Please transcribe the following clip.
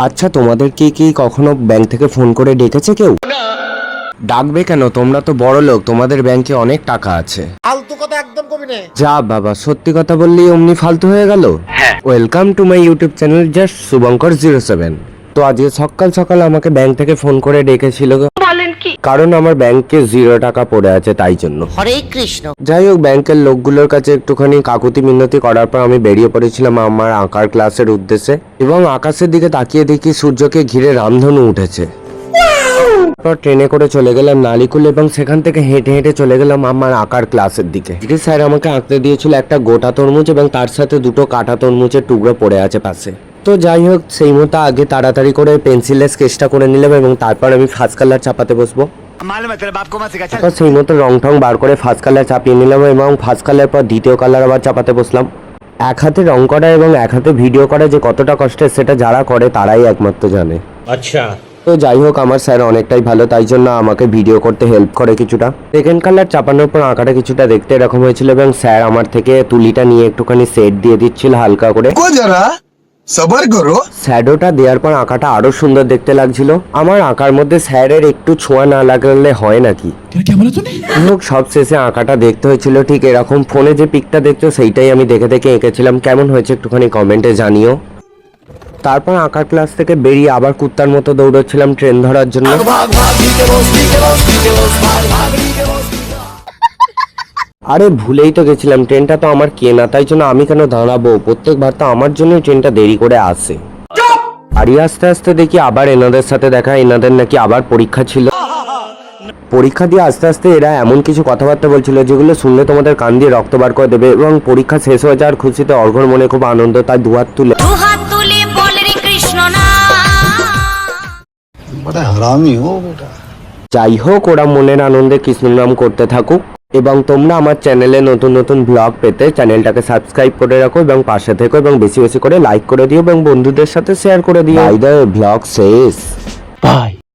আচ্ছা, তোমাদের কি কখনো ব্যাংক থেকে ফোন করে ডেকেছে কেউ? ডাকবে কেন? তোমরা তো বড় লোক, তোমাদের ব্যাংকে অনেক টাকা আছে। ফালতু কথা একদম কবি না। যা বাবা, সত্যি কথা বললেই অমনি ফালতু হয়ে গেল। Welcome to my YouTube channel just Shubhankar 07। তো আজকে সকাল সকাল আমাকে ব্যাংক থেকে ফোন করে ডেকেছিল, বলেন কি? কারণ আমার ব্যাংকে 0 টাকা পড়ে আছে, তাই জন্য। হরে কৃষ্ণ। যাই হোক, ব্যাংকের লোকগুলোর কাছে একটুখানি কাকুতি মিনতি করার পর আমি বেরিয়ে পড়েছিলাম আমার আঁকার ক্লাসের উদ্দেশ্যে, এবং আকাশের দিকে তাকিয়ে দেখি সূর্যকে ঘিরে রামধনু উঠেছে। তারপর ট্রেনে করে চলে গেলাম নালিকুল, এবং সেখান থেকে হেঁটে হেঁটে চলে গেলাম আমার আঁকার ক্লাসের দিকে। স্যার আমাকে আঁকতে দিয়েছিল একটা গোটা তরমুজ, এবং তার সাথে 2টো কাটা তরমুজের টুকরো পড়ে আছে পাশে। তো যাই হোক, সেই মতো আগে তাড়াতাড়ি করে পেন্সিলের স্কেচটা করে নিলাম, এবং তারপর আমি ফার্স্ট কালার চাপাতে বসবো। তারপর সেই মতো রং টং বার করে ফার্স্ট কালার চাপিয়ে নিলাম, এবং ফার্স্ট কালার পর দ্বিতীয় কালার আবার চাপাতে বসলাম। এক হাতে রং করা এবং এক হাতে ভিডিও করা যে কতটা কষ্টের, সেটা যারা করে তারাই একমাত্র জানে। আচ্ছা। তো যাই হোক, আমার স্যার অনেকটাই ভালো, তাই জন্য আমাকে ভিডিও করতে হেল্প করে কিছুটা। সেকেন্ড কালার চাপানোর পর আঁকাটা কিছুটা দেখতে এরকম হয়েছিল, এবং স্যার আমার থেকে তুলিটা নিয়ে একটুখানি সেট দিয়ে দিচ্ছিল হালকা করে। সবার করো। শ্যাডোটা দেওয়ার পর আঁকাটা আরো সুন্দর দেখতে লাগছিল। আমার আঁকার মধ্যে স্যারের একটু ছোঁয়া না লাগলে হয় নাকি। হোক, সব শেষে আঁকাটা দেখতে হয়েছিল ঠিক এরকম। ফোনে যে পিকটা দেখছো সেইটাই আমি দেখে দেখে এঁকেছিলাম। কেমন হয়েছে একটুখানি কমেন্টে জানিও। তারপর আঁকার ক্লাস থেকে বেরিয়ে আবার কুত্তার মতো দৌড়চ্ছিলাম ট্রেন ধরার জন্য। আরে ভুলেই তো গেছিলাম, ট্রেনটা তো আমার কেনা, তাই জন্য আমি কেন দাঁড়াবো? প্রত্যেকবার তো আমার জন্যই ট্রেনটা দেরি করে আসে। আর আস্তে আস্তে দেখি আবার এনাদের সাথে দেখা, এনাদের নাকি আবার পরীক্ষা ছিল। পরীক্ষা দিয়ে আস্তে আস্তে এরা এমন কিছু কথাবার্তা বলছিল যেগুলো শুনলে তোমাদের কান দিয়ে রক্ত বার করে দেবে। এবং পরীক্ষা শেষ হয়ে যাওয়ার খুশিতে অর্ঘর মনে খুব আনন্দ, তাই দুহাত তুলে বলে রে কৃষ্ণ না। বড় হারামি হো বেটা। যাই হোক, ওরা মনের আনন্দে কৃষ্ণ নাম করতে থাকুক। এবং তোমরা আমার চ্যানেলে নতুন নতুন ব্লগ পেতে চ্যানেলটাকে সাবস্ক্রাইব করে রাখো এবং পাশে থেকো, এবং বেশি বেশি করে লাইক করে দিও এবং বন্ধুদের সাথে শেয়ার করে দিও। ব্লগ শেষ। বাই।